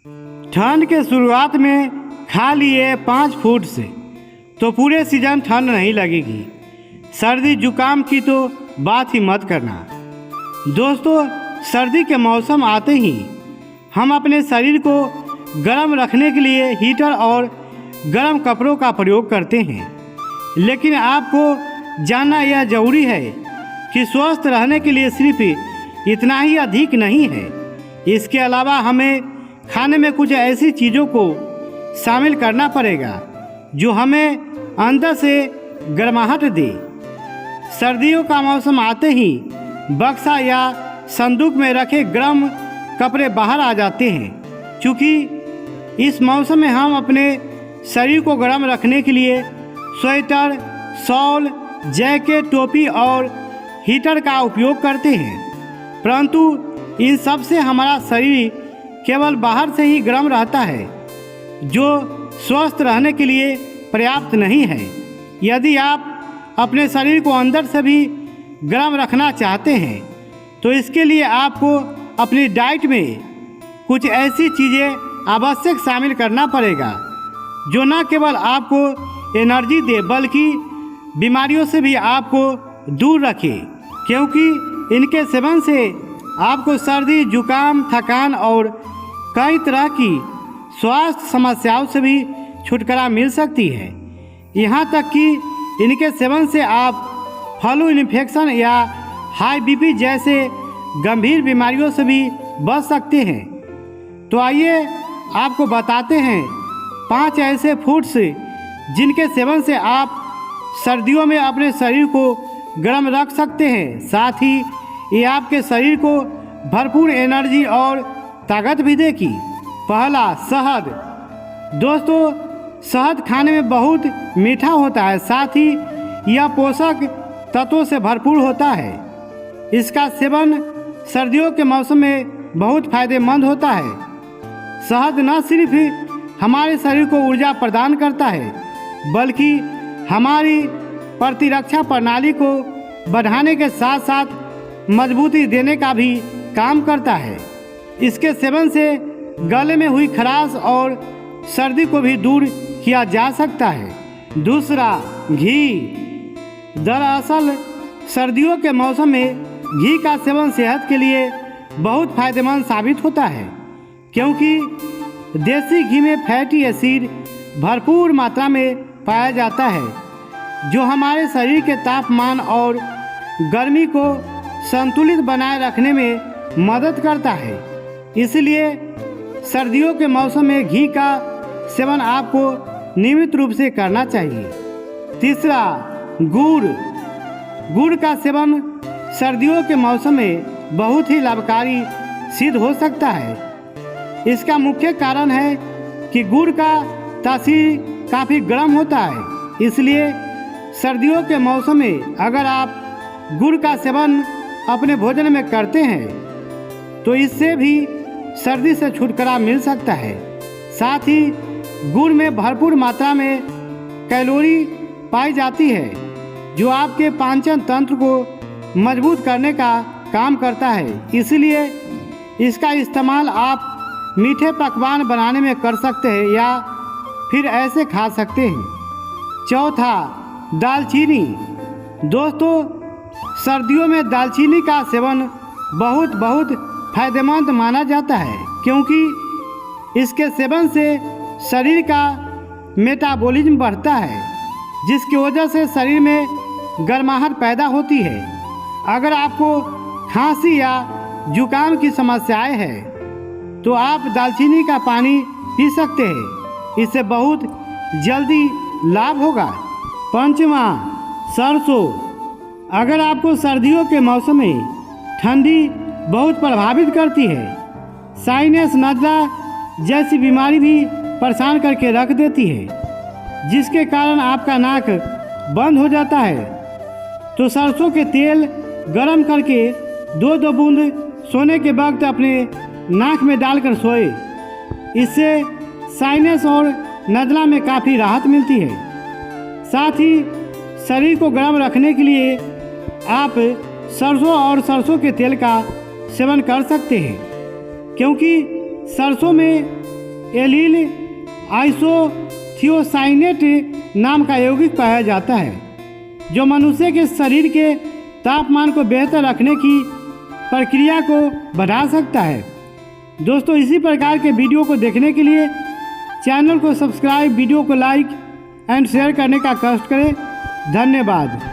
ठंड के शुरुआत में खा लिए 5 फूट से तो पूरे सीजन ठंड नहीं लगेगी। सर्दी जुकाम की तो बात ही मत करना। दोस्तों, सर्दी के मौसम आते ही हम अपने शरीर को गर्म रखने के लिए हीटर और गर्म कपड़ों का प्रयोग करते हैं, लेकिन आपको जानना यह जरूरी है कि स्वस्थ रहने के लिए सिर्फ इतना ही अधिक नहीं है। इसके अलावा हमें खाने में कुछ ऐसी चीज़ों को शामिल करना पड़ेगा जो हमें अंदर से गर्माहट दे। सर्दियों का मौसम आते ही बक्सा या संदूक में रखे गर्म कपड़े बाहर आ जाते हैं। क्योंकि इस मौसम में हम अपने शरीर को गर्म रखने के लिए स्वेटर, शॉल, जैकेट, टोपी और हीटर का उपयोग करते हैं, परंतु इन सब से हमारा शरीर केवल बाहर से ही गर्म रहता है, जो स्वस्थ रहने के लिए पर्याप्त नहीं है। यदि आप अपने शरीर को अंदर से भी गर्म रखना चाहते हैं तो इसके लिए आपको अपनी डाइट में कुछ ऐसी चीज़ें आवश्यक शामिल करना पड़ेगा जो न केवल आपको एनर्जी दे बल्कि बीमारियों से भी आपको दूर रखे, क्योंकि इनके सेवन से आपको सर्दी, जुकाम, थकान और कई तरह की स्वास्थ्य समस्याओं से भी छुटकारा मिल सकती है। यहाँ तक कि इनके सेवन से आप फ्लू इन्फेक्शन या हाई बीपी जैसे गंभीर बीमारियों से भी बच सकते हैं। तो आइए आपको बताते हैं 5 ऐसे फूड्स जिनके सेवन से आप सर्दियों में अपने शरीर को गर्म रख सकते हैं, साथ ही ये आपके शरीर को भरपूर एनर्जी और ताकत भी देगी। पहला, शहद। दोस्तों, शहद खाने में बहुत मीठा होता है, साथ ही यह पोषक तत्वों से भरपूर होता है। इसका सेवन सर्दियों के मौसम में बहुत फायदेमंद होता है। शहद न सिर्फ हमारे शरीर को ऊर्जा प्रदान करता है बल्कि हमारी प्रतिरक्षा प्रणाली को बढ़ाने के साथ साथ मजबूती देने का भी काम करता है। इसके सेवन से गले में हुई खराश और सर्दी को भी दूर किया जा सकता है। दूसरा, घी। दरअसल सर्दियों के मौसम में घी का सेवन सेहत के लिए बहुत फायदेमंद साबित होता है, क्योंकि देसी घी में फैटी एसिड भरपूर मात्रा में पाया जाता है, जो हमारे शरीर के तापमान और गर्मी को संतुलित बनाए रखने में मदद करता है। इसलिए सर्दियों के मौसम में घी का सेवन आपको नियमित रूप से करना चाहिए। तीसरा, गुड़। गुड़ का सेवन सर्दियों के मौसम में बहुत ही लाभकारी सिद्ध हो सकता है। इसका मुख्य कारण है कि गुड़ का तासीर काफ़ी गर्म होता है, इसलिए सर्दियों के मौसम में अगर आप गुड़ का सेवन अपने भोजन में करते हैं तो इससे भी सर्दी से छुटकारा मिल सकता है। साथ ही गुड़ में भरपूर मात्रा में कैलोरी पाई जाती है, जो आपके पाचन तंत्र को मजबूत करने का काम करता है। इसलिए इसका इस्तेमाल आप मीठे पकवान बनाने में कर सकते हैं या फिर ऐसे खा सकते हैं। चौथा, दालचीनी। दोस्तों, सर्दियों में दालचीनी का सेवन बहुत फायदेमंद माना जाता है, क्योंकि इसके सेवन से शरीर का मेटाबॉलिज्म बढ़ता है, जिसकी वजह से शरीर में गर्माहट पैदा होती है। अगर आपको खांसी या जुकाम की समस्याएं हैं तो आप दालचीनी का पानी पी सकते हैं, इससे बहुत जल्दी लाभ होगा। पंचमा, सरसों। अगर आपको सर्दियों के मौसम में ठंडी बहुत प्रभावित करती है, साइनस, नज़ला जैसी बीमारी भी परेशान करके रख देती है, जिसके कारण आपका नाक बंद हो जाता है, तो सरसों के तेल गरम करके 2 बूंद सोने के वक्त अपने नाक में डालकर सोए। इससे साइनस और नज़ला में काफ़ी राहत मिलती है। साथ ही शरीर को गर्म रखने के लिए आप सरसों और सरसों के तेल का सेवन कर सकते हैं, क्योंकि सरसों में एलील आइसोथियोसाइनेट नाम का यौगिक पाया जाता है जो मनुष्य के शरीर के तापमान को बेहतर रखने की प्रक्रिया को बढ़ा सकता है। दोस्तों, इसी प्रकार के वीडियो को देखने के लिए चैनल को सब्सक्राइब, वीडियो को लाइक एंड शेयर करने का कष्ट करें। धन्यवाद।